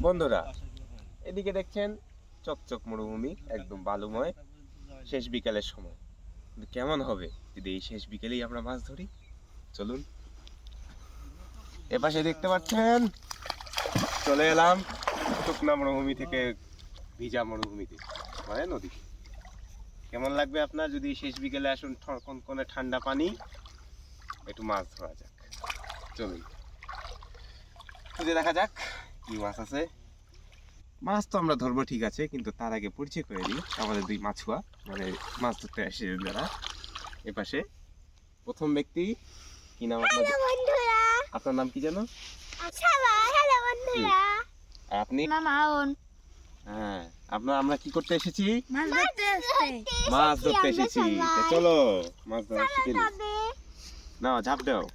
বন্ধুরা, এদিকে দেখছেন চকচক মরুভূমি, একদম বালুময়। শেষ বিকালের সময়, কিন্তু কেমন হবে যদি এই শেষ বিকেলেই আমরা মাছ ধরি। চলুন। এপাশে দেখতে পাচ্ছেন চলে এলাম শুকনা মরুভূমি থেকে ভিজা মরুভূমিতে, মানে নদী। কেমন লাগবে আপনার যদি শেষ বিকেলে আসুন, কনকনে ঠান্ডা পানি, একটু মাছ ধরা যাক। চলুন খুঁজে দেখা যাক কি মাছ আছে। মাছ তো আমরা ধরবো ঠিক আছে, কিন্তু তার আগে পরিচয় করে দিই আমাদের দুই মাছুয়া, মানে মাছ ধরতে আসে যারা। এপাশে প্রথম ব্যক্তি, কি নাম আপনার? আপনার নাম কি জানো? আপনি? হ্যাঁ, আমরা কি করতে এসেছি? মাছ ধরতে এসেছি। চলো মাছ ধরা শিখে নিই। নাও, ঝাঁপ দাও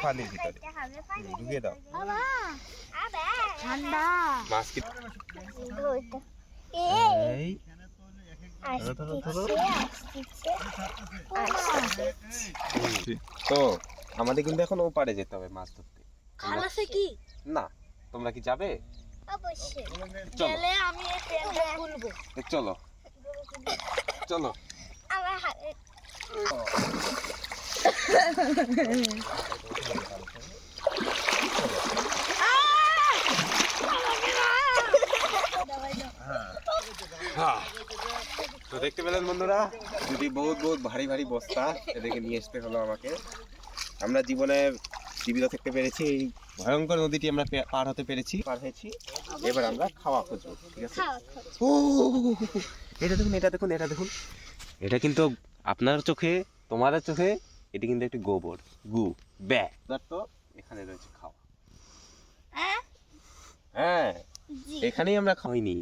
পানির ভিতরে, ঢুকিয়ে দাও। মাছ কি তো আমাদের কিন্তু এখন ওপারে যেতে হবে মাছ ধরতে। না, তোমরা কি যাবে? চলো চলো। তো দেখতে পেলেন বন্ধুরা, যদি বহুত বহুত ভারী ভারী বস্তা এদেরকে নিয়ে আসতে হলো আমাকে। আমরা জীবনে জীবিত থাকতে পেরেছি, এই ভয়ঙ্কর নদীটি আমরা পার হয়েছি। এবার আমরা খাওয়া খুঁজবো, ঠিক আছে? ও এটা দেখুন, এটা দেখুন, এটা দেখুন। এটা কিন্তু আপনার চোখে, তোমাদের চোখে এটি কিন্তু একটি গোবর, ব্যাগ। তো এখানে রয়েছে খাওয়া। হ্যাঁ, এখানেই আমরা খাইনি,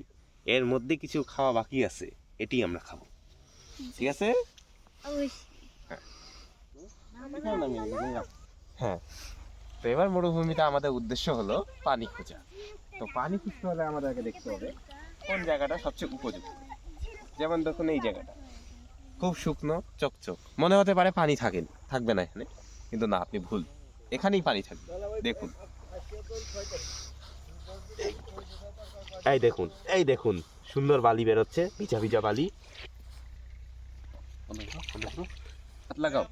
এর মধ্যে কিছু খাওয়া বাকি আছে, এটি আমরা খাবো, ঠিক আছে? হ্যাঁ, তো এবার মরুভূমিতে আমাদের উদ্দেশ্য হলো পানি খোঁজা। তো পানি খুঁজতে হলে আমাদেরকে দেখতে হবে কোন জায়গাটা সবচেয়ে উপযুক্ত। যেমন দেখুন, এই জায়গাটা খুব শুকনো চকচক, মনে হতে পারে পানি থাকবে না এখানে, কিন্তু না, আপনি ভুল, এখানেই পানি থাকবে। দেখুন, এই দেখুন সুন্দর বালি বেরোচ্ছে, ভিজা ভিজা বালি। লাগাও,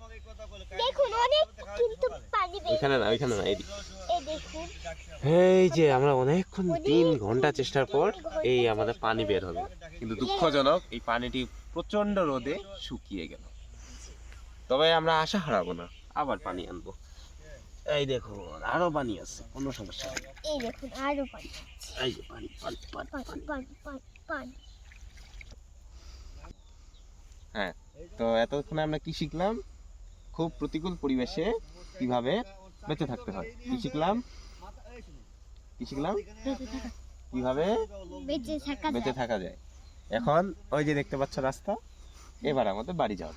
ওইখানে না, এই যে আমরা অনেকক্ষণ 3 ঘন্টা চেষ্টার পর এই আমাদের পানি বের হবে, কিন্তু দুঃখজনক এই পানিটি প্রচন্ড রোদে শুকিয়ে গেল। তবে আমরা আশা হারাবো না, আবার পানি আনবো। এই দেখুন আরো পানি আছে, কোনো সমস্যা নেই। এই দেখুন আরো পানি আছে, এই যে পানি। হ্যাঁ, তো এতক্ষণে আমরা কি শিখলাম? খুব প্রতিকূল পরিবেশে কিভাবে বেঁচে থাকতে হয়। কি শিখলাম? কিভাবে বেঁচে থাকা যায়। এখন ওই যে দেখতে পাচ্ছ রাস্তা, এবার আমাদের বাড়ি যাওয়া।